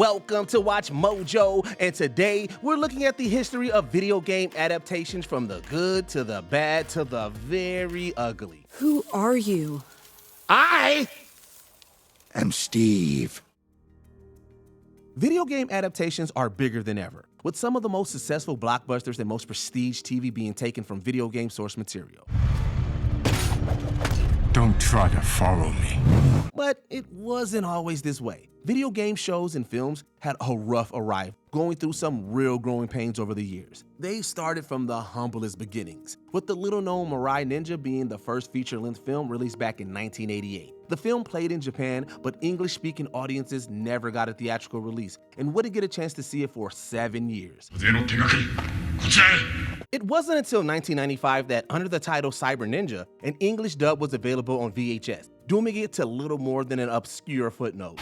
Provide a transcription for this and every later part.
Welcome to Watch Mojo, and today we're looking at the history of video game adaptations from the good to the bad to the very ugly. Who are you? I am Steve. Video game adaptations are bigger than ever, with some of the most successful blockbusters and most prestige TV being taken from video game source material. Don't try to follow me. But it wasn't always this way. Video game shows and films had a rough arrival, going through some real growing pains over the years. They started from the humblest beginnings, with the little-known Mirai Ninja being the first feature-length film released back in 1988. The film played in Japan, but English-speaking audiences never got a theatrical release and wouldn't get a chance to see it for 7 years. It wasn't until 1995 that, under the title Cyber Ninja, an English dub was available on VHS, dooming it to little more than an obscure footnote.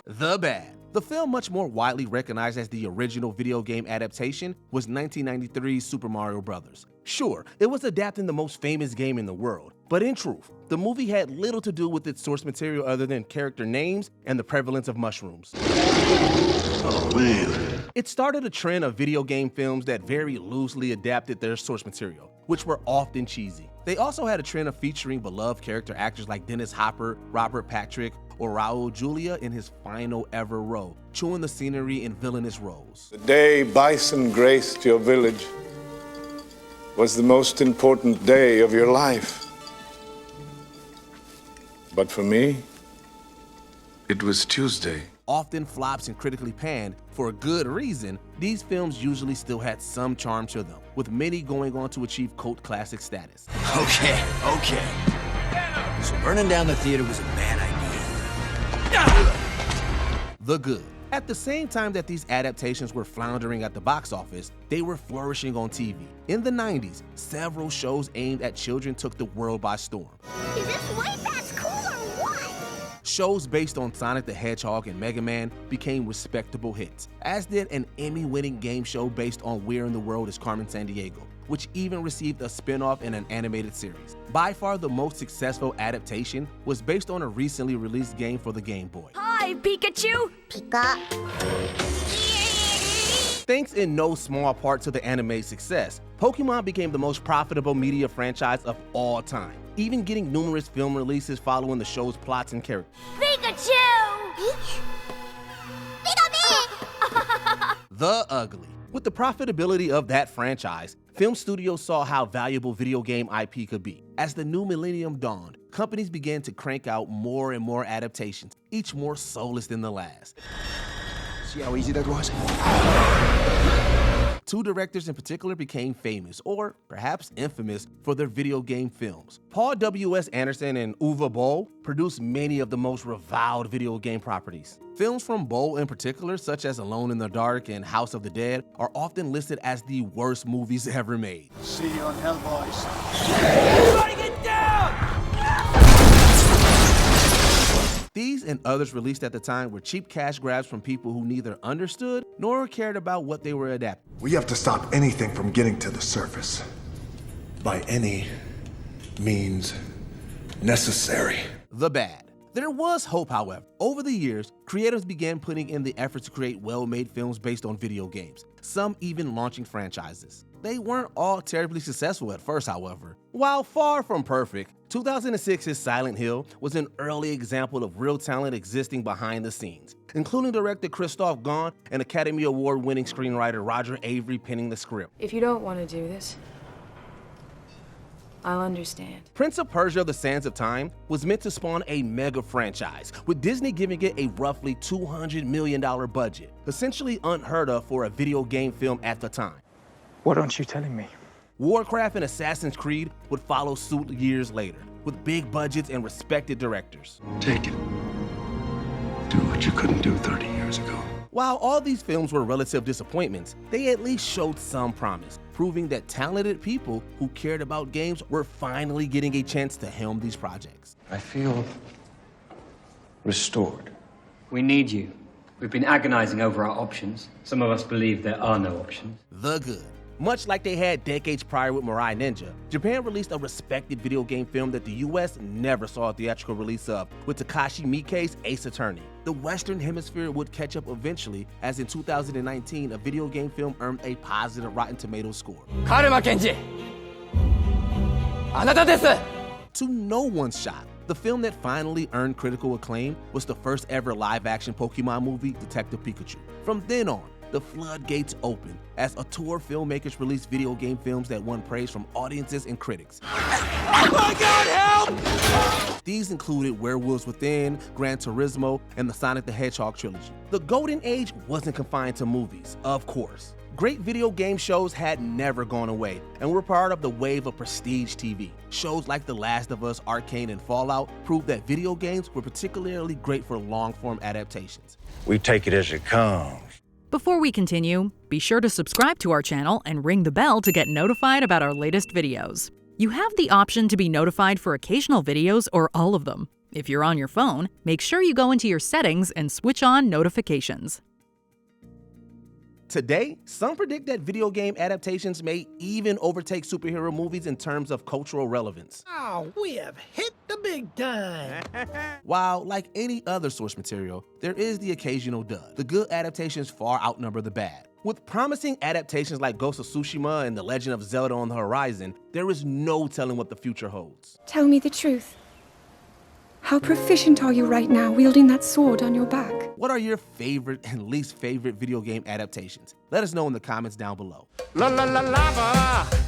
The bad. The film, much more widely recognized as the original video game adaptation, was 1993's Super Mario Bros. Sure, it was adapting the most famous game in the world, but in truth, the movie had little to do with its source material other than character names and the prevalence of mushrooms. Oh man. It started a trend of video game films that very loosely adapted their source material, which were often cheesy. They also had a trend of featuring beloved character actors like Dennis Hopper, Robert Patrick, or Raul Julia in his final ever role, chewing the scenery in villainous roles. The day Bison graced your village was the most important day of your life. But for me, it was Tuesday. Often flops and critically panned for a good reason, these films usually still had some charm to them, with many going on to achieve cult classic status. Okay. So burning down the theater was a bad idea. The good. At the same time that these adaptations were floundering at the box office, they were flourishing on TV. In the 90s, several shows aimed at children took the world by storm. Is this white that's cool or what? Shows based on Sonic the Hedgehog and Mega Man became respectable hits, as did an Emmy-winning game show based on Where in the World is Carmen Sandiego, which even received a spin-off in an animated series. By far the most successful adaptation was based on a recently released game for the Game Boy. Hi, Pikachu! Pika. Thanks in no small part to the anime's success, Pokémon became the most profitable media franchise of all time, even getting numerous film releases following the show's plots and characters. Pikachu! Pika-me! The ugly. With the profitability of that franchise, film studios saw how valuable video game IP could be. As the new millennium dawned, companies began to crank out more and more adaptations, each more soulless than the last. See how easy that was? Two directors in particular became famous, or perhaps infamous, for their video game films. Paul W.S. Anderson and Uwe Boll produced many of the most reviled video game properties. Films from Boll in particular, such as Alone in the Dark and House of the Dead, are often listed as the worst movies ever made. See you on Hell, boys. Everybody get down! These and others released at the time were cheap cash grabs from people who neither understood nor cared about what they were adapting. We have to stop anything from getting to the surface. By any means necessary. The bad. There was hope, however. Over the years, creators began putting in the effort to create well-made films based on video games, some even launching franchises. They weren't all terribly successful at first, however. While far from perfect, 2006's Silent Hill was an early example of real talent existing behind the scenes, including director Christoph Gaunt and Academy Award-winning screenwriter Roger Avery penning the script. If you don't want to do this, I'll understand. Prince of Persia: The Sands of Time was meant to spawn a mega franchise, with Disney giving it a roughly $200 million budget, essentially unheard of for a video game film at the time. What aren't you telling me? Warcraft and Assassin's Creed would follow suit years later, with big budgets and respected directors. Take it. Do what you couldn't do 30 years ago. While all these films were relative disappointments, they at least showed some promise, proving that talented people who cared about games were finally getting a chance to helm these projects. I feel restored. We need you. We've been agonizing over our options. Some of us believe there are no options. The good. Much like they had decades prior with Mirai Ninja, Japan released a respected video game film that the US never saw a theatrical release of, with Takashi Miike's Ace Attorney. The Western Hemisphere would catch up eventually, as in 2019, a video game film earned a positive Rotten Tomatoes score. To no one's shock, the film that finally earned critical acclaim was the first ever live-action Pokémon movie, Detective Pikachu. From then on, the floodgates opened as auteur filmmakers released video game films that won praise from audiences and critics. Oh my God, help! These included Werewolves Within, Gran Turismo, and the Sonic the Hedgehog trilogy. The golden age wasn't confined to movies, of course. Great video game shows had never gone away and were part of the wave of prestige TV. Shows like The Last of Us, Arcane, and Fallout proved that video games were particularly great for long-form adaptations. We take it as it comes. Before we continue, be sure to subscribe to our channel and ring the bell to get notified about our latest videos. You have the option to be notified for occasional videos or all of them. If you're on your phone, make sure you go into your settings and switch on notifications. Today, some predict that video game adaptations may even overtake superhero movies in terms of cultural relevance. Oh, we have hit the big time. While, like any other source material, there is the occasional dud. The good adaptations far outnumber the bad. With promising adaptations like Ghost of Tsushima and The Legend of Zelda on the horizon, there is no telling what the future holds. Tell me the truth. How proficient are you right now wielding that sword on your back? What are your favorite and least favorite video game adaptations? Let us know in the comments down below. La la la lava!